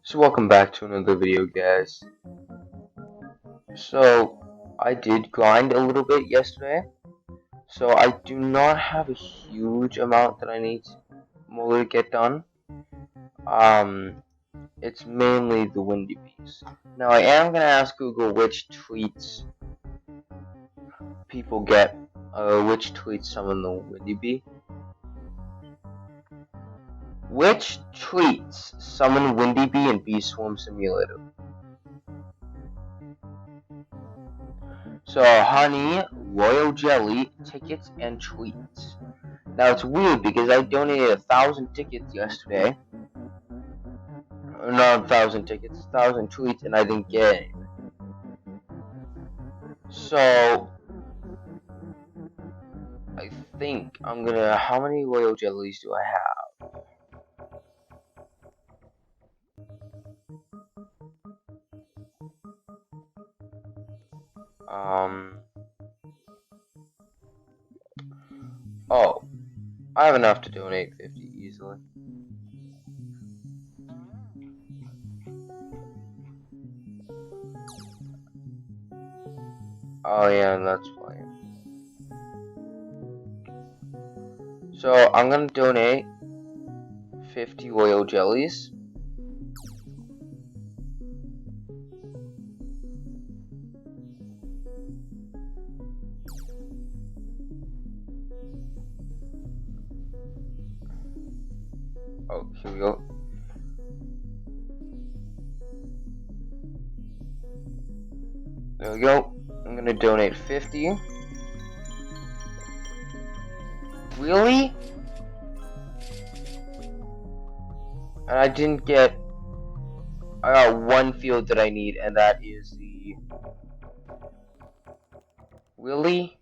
So welcome back to another video, guys. So I did grind a little bit yesterday, so I do not have a huge amount that I need more to get done. It's mainly the Windy Bees. Now I am gonna ask Google which tweets people get, which tweets summon the Windy Bee. Which tweets summon Windy Bee in Bee Swarm Simulator? So, honey, royal jelly, tickets, and tweets. Now, it's weird because I donated 1,000 tickets yesterday. Or not 1,000 tickets, 1,000 tweets, and I didn't get any. So, I think I'm gonna. How many royal jellies do I have? Oh, I have enough to donate 50 easily. Oh yeah, and that's fine. So I'm gonna donate 50 royal jellies. Oh, here we go. There we go. I'm gonna donate 50. Really? And I didn't get. I got one field that I need, and that is the. Really?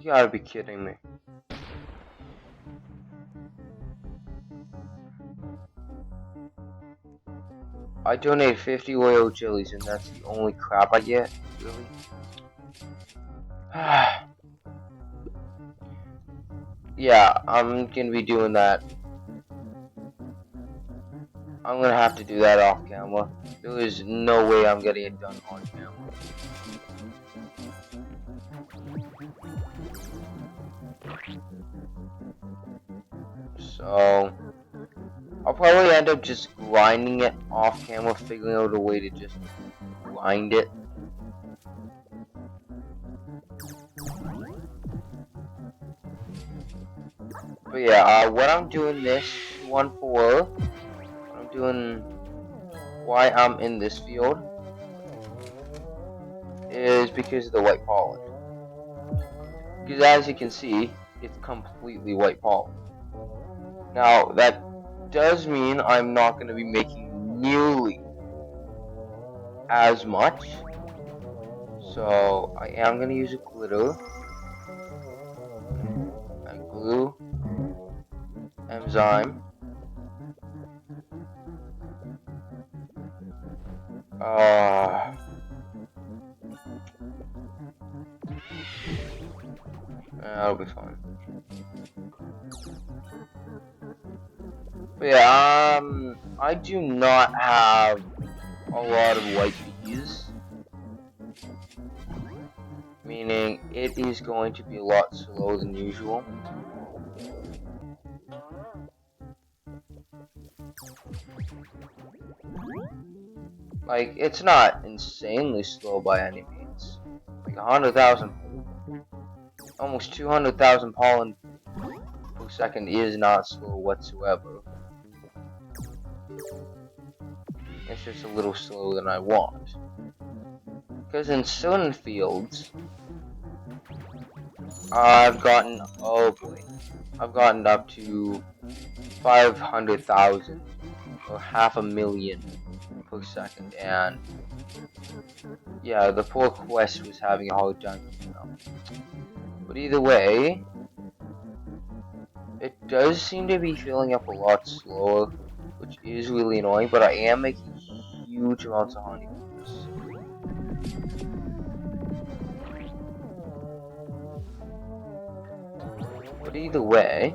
You gotta be kidding me. I donate 50 royal jellies, and that's the only crap I get? Really? Yeah, I'm gonna be doing that. I'm gonna have to do that off camera. There is no way I'm getting it done on camera. So, I'll probably end up just grinding it off camera, figuring out a way to just grind it. But yeah, what I'm doing this one for, what I'm doing, why I'm in this field, is because of the white pollen. Because as you can see, it's completely white pollen. Now, that does mean I'm not going to be making nearly as much. So, I am going to use a glitter, and glue, enzyme, that'll be fine. But yeah, I do not have a lot of white bees, meaning it is going to be a lot slower than usual. Like, it's not insanely slow by any means. Like 100,000, almost 200,000 pollen per second is not slow whatsoever. It's just a little slower than I want. Because in certain fields, I've gotten, oh boy, I've gotten up to 500,000 or 500,000 per second, and yeah, the poor Quest was having a hard time keeping up. But either way, it does seem to be filling up a lot slower, which is really annoying, but I am making huge amounts of honey from this. But either way,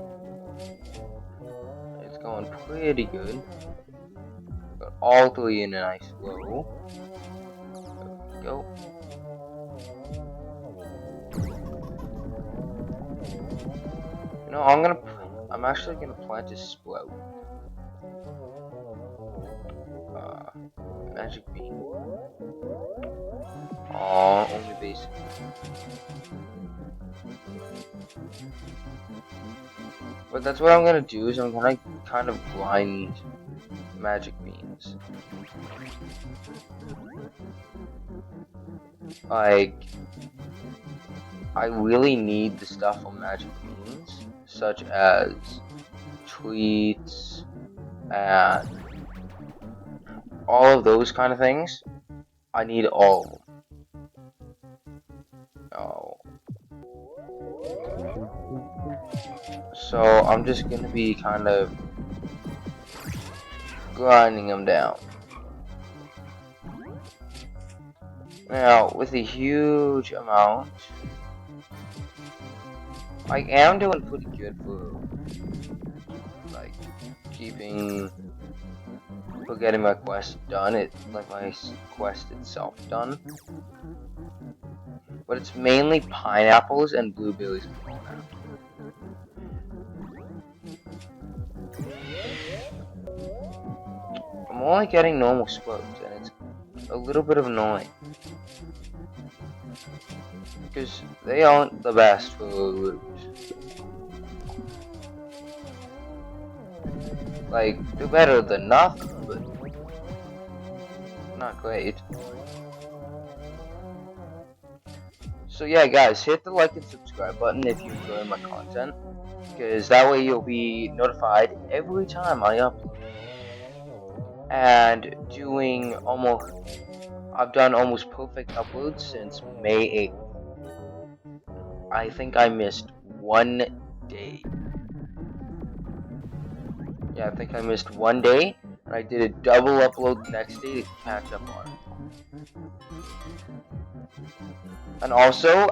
it's going pretty good. Got all three in a nice row. There we go. You know, I'm actually gonna plant a sprout. Magic bean. Aw, only basic. But that's what I'm gonna do, is I'm gonna kind of grind magic beans. Like, I really need the stuff on magic beans, such as treats and all of those kind of things. I need all of them. Oh. So I'm just gonna be kind of grinding them down. Now, with a huge amount, I am doing pretty good for, like, for getting my quest done, my quest itself done. But it's mainly pineapples and blueberries I'm going after. I'm only getting normal sprouts, and it's a little bit of annoying. Because they aren't the best for loot. Like, they're better than nothing, but not great. So yeah, guys, hit the like and subscribe button if you enjoy my content, because that way you'll be notified every time I upload. And I've done almost perfect uploads since May 8th. I think I missed one day. Yeah, I think I missed one day, and I did a double upload the next day to catch up on it. And also,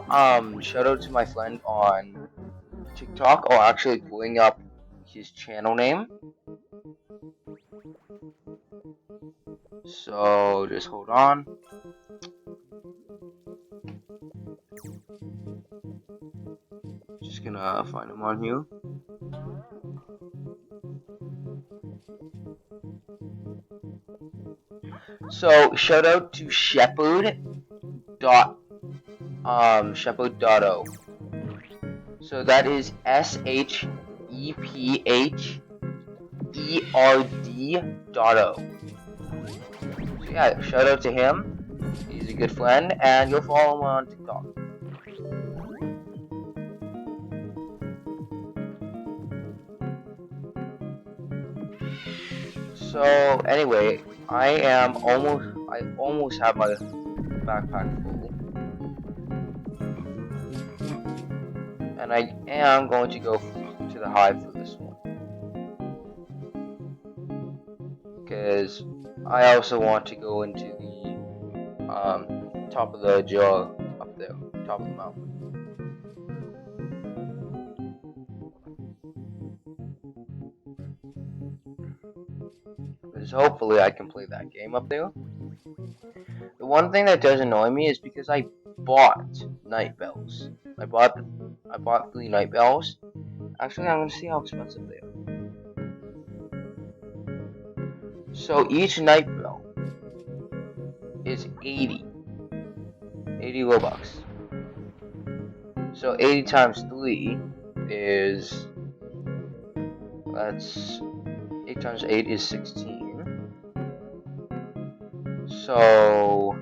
shout out to my friend on TikTok. I'll actually bring up his channel name. So, just hold on. Just gonna find him on here. So, shout out to Shepard.o. So that is SHEPHERD.o. So yeah, shout out to him. He's a good friend, and you'll follow him on TikTok. So anyway, I almost have my backpack full. And I am going to go to the hive for this one. Because I also want to go into the top of the jar up there, top of the mountain. Because hopefully I can play that game up there. The one thing that does annoy me is because I bought night bells. I bought 3 night bells. Actually, I'm gonna see how expensive they are. So each night bell is 80 Robux. So 80 times 3 is, 8 times 8 is 16. So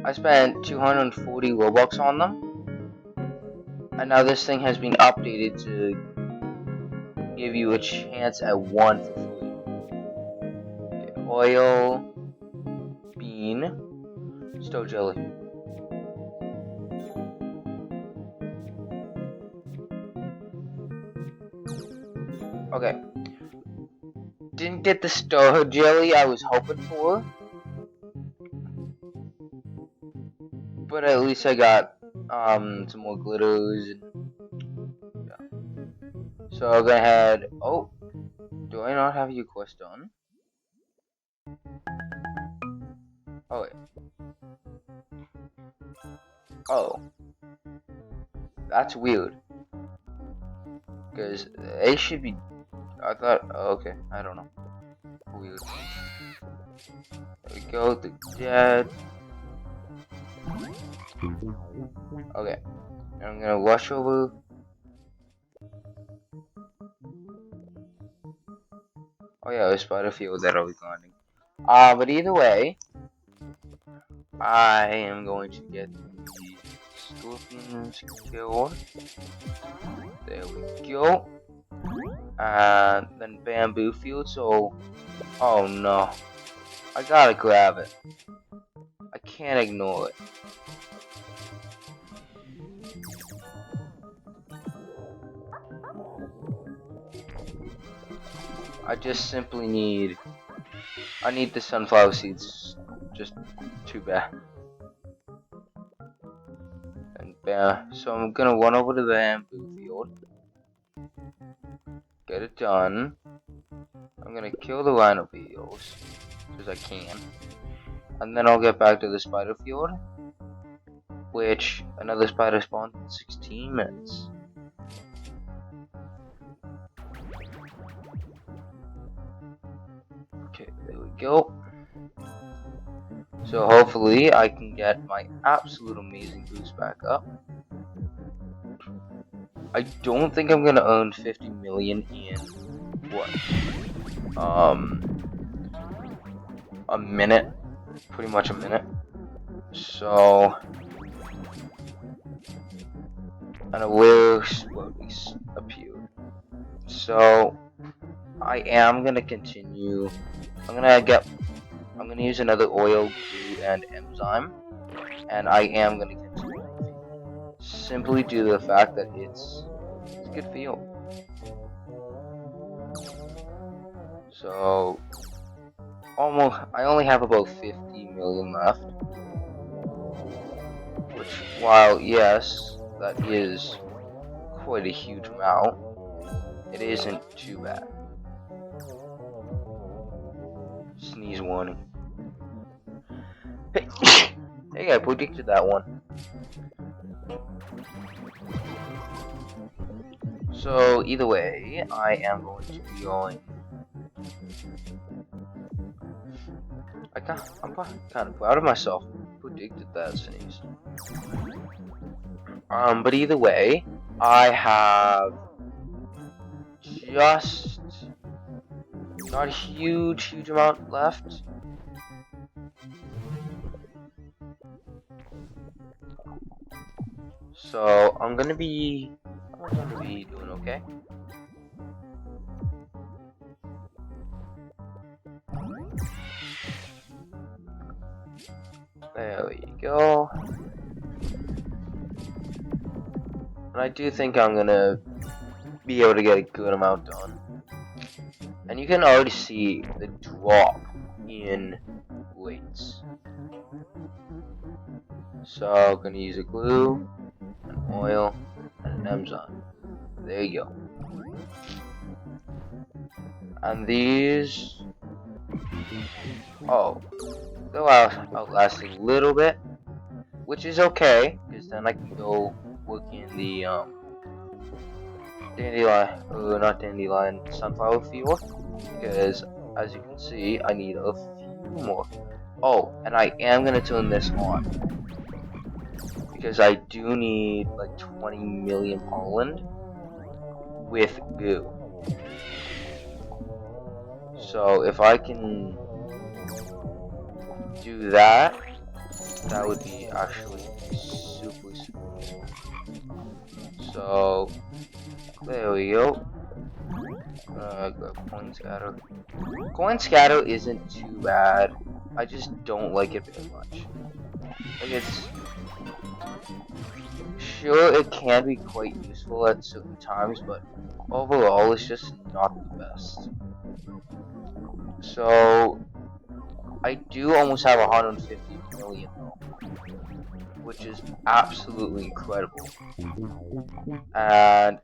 I spent 240 Robux on them. And now this thing has been updated to give you a chance at 1 for free. Okay, oil, bean, stone jelly. Okay. Didn't get the star jelly I was hoping for. But at least I got some more glitters and yeah. So go ahead. Oh, do I not have your quest done? Oh wait. Oh, that's weird. Because they should be. I thought. Oh, okay, I don't know. Weird. There we go. The dead. Okay. I'm gonna wash over. Oh yeah, the spider field that I was landing. But either way, I am going to get the scorpions killed. There we go. And then bamboo field, so... Oh no. I gotta grab it. I can't ignore it. I just simply need... I need the sunflower seeds. Just too bad. And bam. So I'm gonna run over to the bamboo field. Get it done. I'm gonna kill the rhino beetles. Because I can. And then I'll get back to the spider field. Which another spider spawns in 16 minutes. Okay, there we go. So hopefully I can get my absolute amazing boost back up. I don't think I'm gonna earn 50 million in what? A minute. Pretty much a minute. So and a little slowly appeared. So I am gonna continue. I'm gonna use another oil, glue, and enzyme, and I am gonna continue simply due to the fact that it's a good field. So I only have about 50 million left, which, while yes, that is quite a huge amount, it isn't too bad. Sneeze warning. Hey, I predicted that one. So either way, I am going to be going. I'm kind of proud of myself. Predicted that sneeze. But either way, I have just not a huge amount left. So I'm gonna be doing okay. There we go. And I do think I'm gonna be able to get a good amount done. And you can already see the drop in weights. So I'm gonna use a glue, an oil, and an enzyme. There you go. And these, oh, they'll outlast a little bit, which is okay, because then I can go work in the sunflower field, because as you can see, I need a few more. Oh, and I am gonna turn this on, because I do need like 20 million pollen with goo. So if I can do that, that would be actually super. So there we go. Grab coin scatter. Coin scatter isn't too bad. I just don't like it very much. Like, it's sure it can be quite useful at certain times, but overall it's just not the best. So I do almost have 150 million though, which is absolutely incredible. And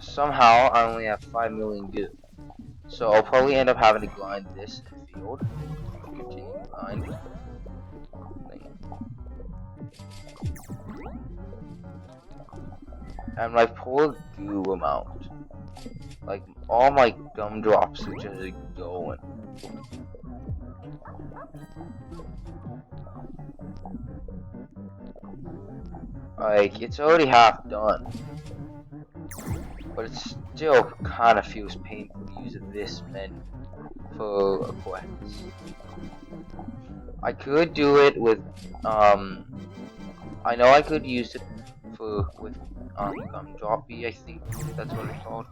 somehow I only have 5 million goo. So I'll probably end up having to grind this field. Continue to grind. And my poor goo amount. Like, all my gumdrops are just going. Like, it's already half done. But it still kind of feels painful to use this menu for a quest. I could do it with, I know I could use it with Gumdroppy, I think that's what it's called.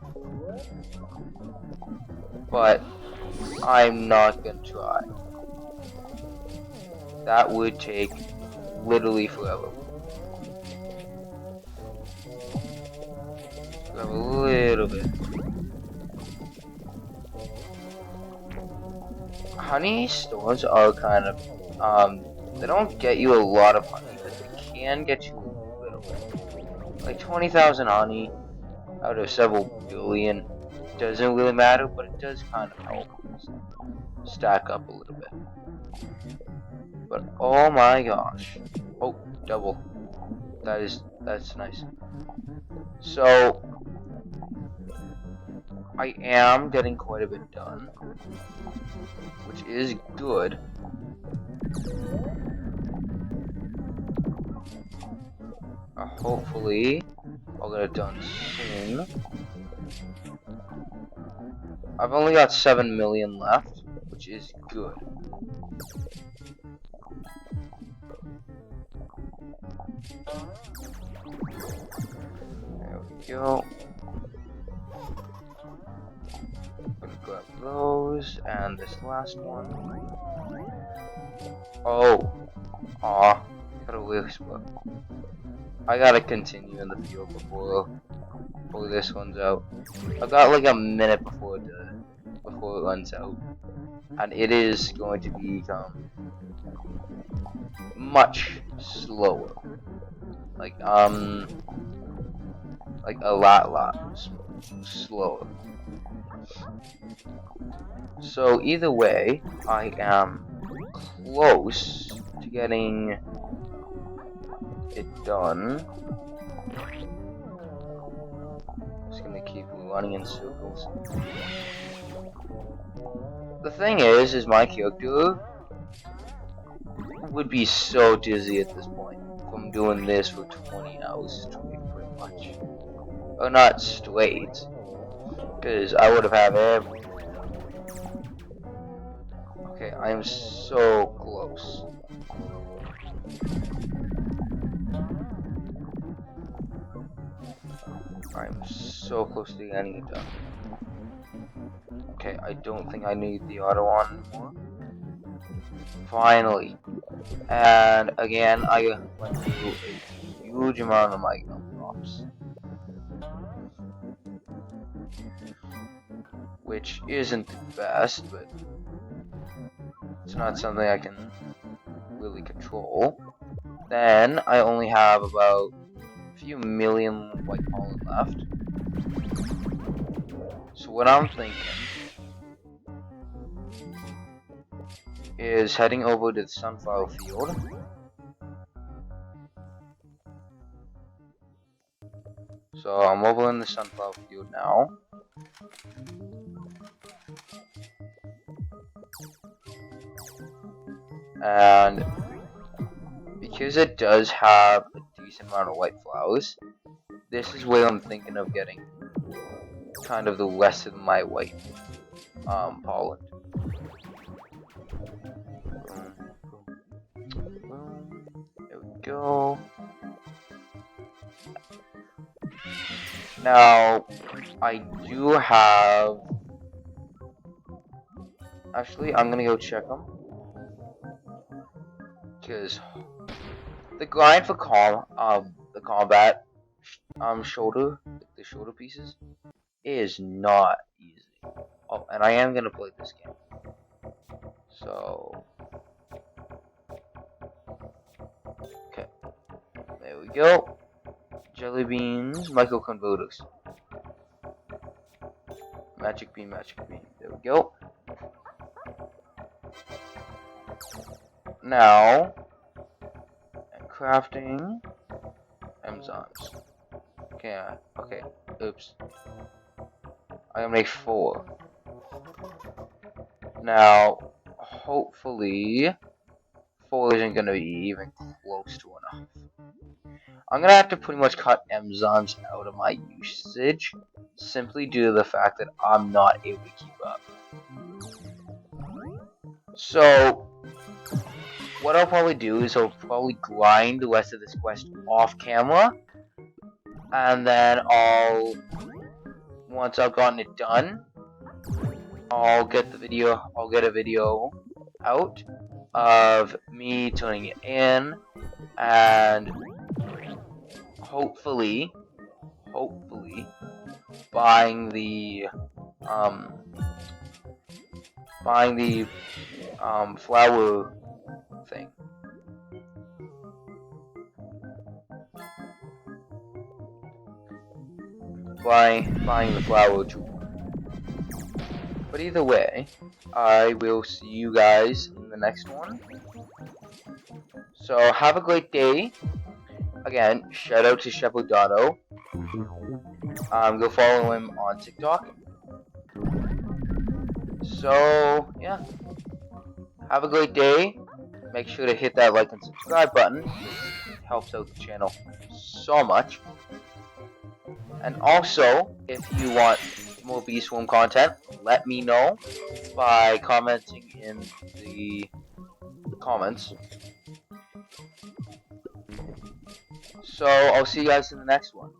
But I'm not gonna try. That would take literally forever. A little bit. Honey stores are kind of, they don't get you a lot of honey, but they can get you a little bit. Like 20,000 honey out of several billion doesn't really matter, but it does kind of help stack up a little bit. But oh my gosh. Oh, double. That's nice. So I am getting quite a bit done, which is good. Hopefully I'll get it done soon. I've only got 7 million left, which is good. There we go. Gonna grab those and this last one. Oh, aw, got a weird split. I gotta continue in the field before this one's out. I've got like a minute before it runs out, and it is going to become much slower. Like a lot slower. So either way, I am close to getting it done. Just gonna keep running in circles. The thing is my character would be so dizzy at this point from doing this for 20 hours straight, pretty much. Or not straight, because I would have had everything. Okay, I am so close. I'm so close to getting it done. Okay, I don't think I need the auto on anymore. Finally. And again, I went through a huge amount of my gumdrops. Which isn't the best, but it's not something I can really control. Then I only have about a few million white pollen left. So what I'm thinking is heading over to the sunflower field. So I'm over in the sunflower field now. And because it does have a decent amount of white flowers, this is where I'm thinking of getting kind of the rest of my white pollen. There we go. Now, I do have... Actually, I'm gonna go check them. Because the grind for the combat shoulder, the shoulder pieces, is not easy. Oh, and I am gonna play this game. So, okay, there we go. Jelly beans, microconverters. Magic beam, magic beam. There we go. Now, and crafting Amazons. Okay, okay. Oops. I'm gonna make 4. Now, hopefully, 4 isn't gonna be even close to enough. I'm gonna have to pretty much cut Amazons out of my usage, simply due to the fact that I'm not able to keep up. So, what I'll probably do is I'll probably grind the rest of this quest off camera, and then once I've gotten it done, I'll get a video out of me turning it in, and hopefully buying the flower thing. Buying the flower too. But either way, I will see you guys in the next one. So have a great day. Again, shout out to Shepherdado. Go follow him on TikTok. So yeah, have a great day. Make sure to hit that like and subscribe button. It helps out the channel so much. And also, if you want more Bee-Swarm content, let me know by commenting in the comments. So I'll see you guys in the next one.